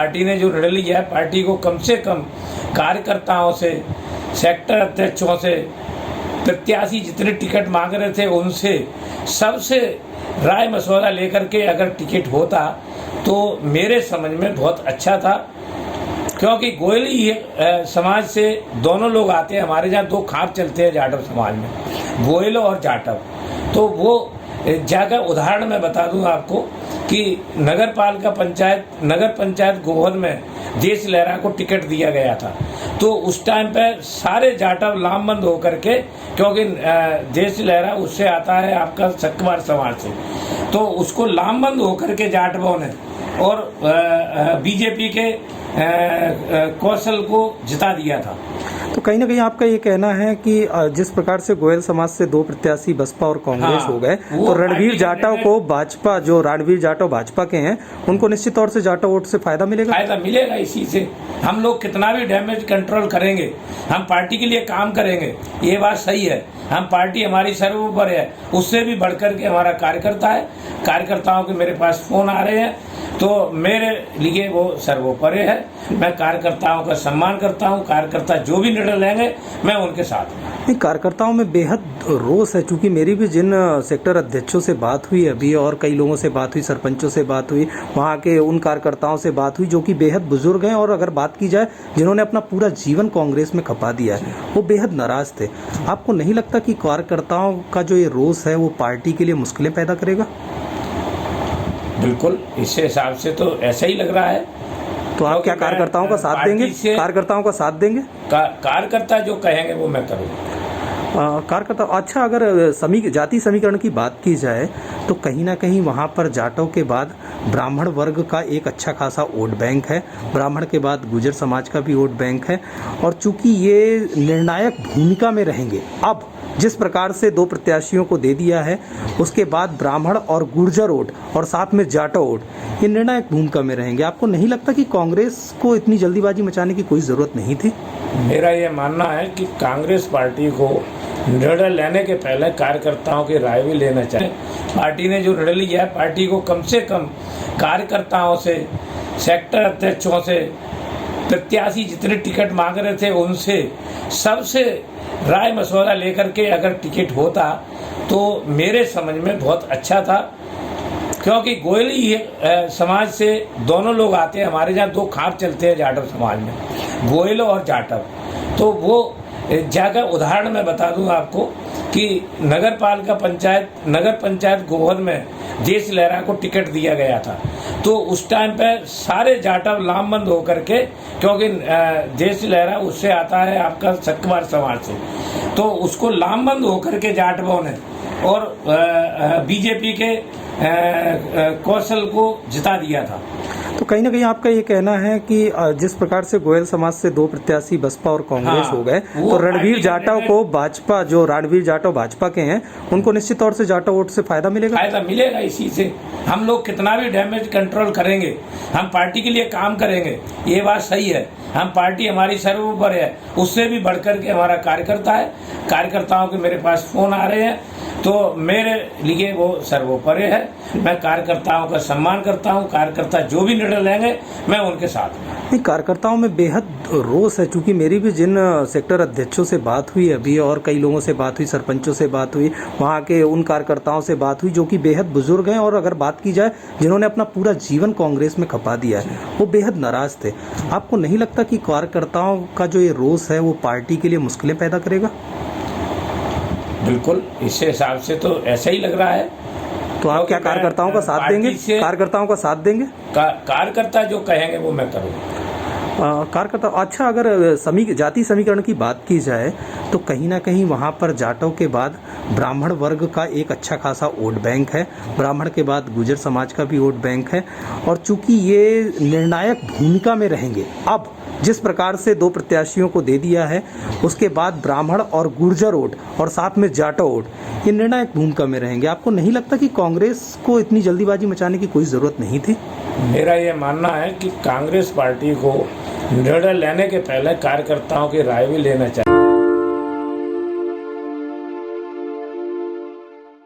Party ने जो निर्णय लिया है, पार्टी को कम से कम कार्यकर्ताओं से, सेक्टर अध्यक्षों से, प्रत्याशी जितने टिकट मांग रहे थे उनसे, सबसे राय मशवरा लेकर के अगर टिकट होता तो मेरे समझ में बहुत अच्छा था। क्योंकि गोयली समाज से दोनों लोग आते हैं, हमारे यहाँ 2 खाप चलते हैं जाटव समाज में, गोयल और जाटव। तो वो जगह उदाहरण मैं बता दूं आपको कि नगर पंचायत गोहद में देश लहरा को टिकट दिया गया था। तो उस टाइम पे सारे जाटव लामबंद होकर के, क्योंकि देश लहरा उससे आता है आपका सक्वार समाज से, तो उसको लामबंद होकर के जाटवों ने और बीजेपी के कौशल को जिता दिया था। तो कहीं ना कहीं आपका ये कहना है कि जिस प्रकार से गोयल समाज से 2 प्रत्याशी बसपा और कांग्रेस हो गए, तो रणवीर जाटव को भाजपा, जो रणवीर जाटव भाजपा के हैं, उनको निश्चित तौर से जाटव वोट से फायदा मिलेगा। इसी से हम लोग कितना भी डैमेज कंट्रोल करेंगे, हम पार्टी के लिए काम करेंगे, ये बात सही है। हम पार्टी हमारी सर्वोपरि है, उससे भी बढ़कर के हमारा कार्यकर्ता है। कार्यकर्ताओं के मेरे पास फोन आ रहे हैं, तो मेरे लिए वो सर्वोपरि है। मैं कार्यकर्ताओं का सम्मान करता हूं। कार्यकर्ता जो भी निर्णय लेंगे मैं उनके साथ हूं। नहीं, कार्यकर्ताओं में बेहद रोष है, क्योंकि मेरी भी जिन सेक्टर अध्यक्षों से बात हुई अभी और कई लोगों से बात हुई, सरपंचों से बात हुई, वहाँ के उन कार्यकर्ताओं से बात हुई जो कि बेहद बुजुर्ग हैं, और अगर बात की जाए जिन्होंने अपना पूरा जीवन कांग्रेस में खपा दिया है, वो बेहद नाराज थे। आपको नहीं लगता कि कार्यकर्ताओं का जो ये रोष है वो पार्टी के लिए मुश्किलें पैदा करेगा? बिल्कुल, इस हिसाब से तो ऐसा ही लग रहा है। तो आप क्या कार्यकर्ताओं का साथ देंगे? कार्यकर्ताओं का साथ देंगे? कार्यकर्ता जो कहेंगे वो मैं करूँगा। कार्यकर्ता अच्छा, अगर जाति समीकरण की बात की जाए तो कहीं ना कहीं वहाँ पर जाटव के बाद ब्राह्मण वर्ग का एक अच्छा खासा वोट बैंक है, ब्राह्मण के बाद गुर्जर समाज का भी वोट बैंक है, और चूंकि ये निर्णायक भूमिका में रहेंगे, अब जिस प्रकार से 2 प्रत्याशियों को दे दिया है, उसके बाद ब्राह्मण और गुर्जर वोट और साथ में जाटव वोट, ये निर्णायक भूमिका में रहेंगे। आपको नहीं लगता कि कांग्रेस को इतनी जल्दीबाजी मचाने की कोई जरूरत नहीं थी? मेरा ये मानना है कि कांग्रेस पार्टी को निर्णय लेने के पहले कार्यकर्ताओं की राय भी लेना चाहिए। पार्टी ने जो निर्णय लिया है, पार्टी को कम से कम कार्यकर्ताओं से, सेक्टर अध्यक्षों से, प्रत्याशी जितने टिकट मांग रहे थे उनसे, सबसे राय मशवरा लेकर के अगर टिकट होता तो मेरे समझ में बहुत अच्छा था। क्योंकि गोयली समाज से दोनों लोग आते हैं, हमारे यहाँ 2 खाप चलते हैं जाटव समाज में, गोयल और जाटव। तो वो जगह उदाहरण मैं बता दूं आपको कि नगर पंचायत गोहद में देश लहरा को टिकट दिया गया था। तो उस टाइम पे सारे जाटव लामबंद होकर के, क्योंकि देश लहरा उससे आता है आपका सक्वार समाज से, तो उसको लामबंद होकर के जाटवों ने और बीजेपी के कौशल को जिता दिया था। तो कहीं ना कहीं आपका ये कहना है कि जिस प्रकार से गोयल समाज से 2 प्रत्याशी बसपा और कांग्रेस हो गए, तो रणवीर जाटव को भाजपा, जो रणवीर जाटव भाजपा के हैं, उनको निश्चित तौर से जाटव वोट से फायदा मिलेगा। इसी से हम लोग कितना भी डैमेज कंट्रोल करेंगे, हम पार्टी के लिए काम करेंगे, ये बात सही है। हम पार्टी हमारी सर्वोपरि है, उससे भी बढ़कर के हमारा कार्यकर्ता है। कार्यकर्ताओं के मेरे पास फोन आ रहे हैं, तो मेरे लिए वो सर्वोपरि है। मैं कार्यकर्ताओं का सम्मान करता हूं। कार्यकर्ता जो भी निर्णय लेंगे मैं उनके साथ हूं। नहीं, कार्यकर्ताओं में बेहद रोष है, क्योंकि मेरी भी जिन सेक्टर अध्यक्षों से बात हुई अभी और कई लोगों से बात हुई, सरपंचों से बात हुई, वहाँ के उन कार्यकर्ताओं से बात हुई जो कि बेहद बुजुर्ग हैं, और अगर बात की जाए जिन्होंने अपना पूरा जीवन कांग्रेस में खपा दिया है, वो बेहद नाराज थे। आपको नहीं लगता कि कार्यकर्ताओं का जो ये रोष है वो पार्टी के लिए मुश्किलें पैदा करेगा? बिल्कुल, इस हिसाब से तो ऐसा ही लग रहा है। तो आप क्या कार्यकर्ताओं का साथ देंगे? कार्यकर्ताओं का साथ देंगे? कार्यकर्ता जो कहेंगे वो मैं करूँगा। कार्यकर्ता अच्छा, अगर जाति समीकरण की बात की जाए तो कहीं ना कहीं वहाँ पर जाटव के बाद ब्राह्मण वर्ग का एक अच्छा खासा वोट बैंक है, ब्राह्मण के बाद गुर्जर समाज का भी वोट बैंक है, और चूंकि ये निर्णायक भूमिका में रहेंगे, अब जिस प्रकार से 2 प्रत्याशियों को दे दिया है, उसके बाद ब्राह्मण और गुर्जर वोट और साथ में जाटव वोट, ये निर्णायक भूमिका में रहेंगे। आपको नहीं लगता कि कांग्रेस को इतनी जल्दीबाजी मचाने की कोई जरूरत नहीं थी? मेरा ये मानना है कि कांग्रेस पार्टी को निर्णय लेने के पहले कार्यकर्ताओं की राय भी लेना चाहिए।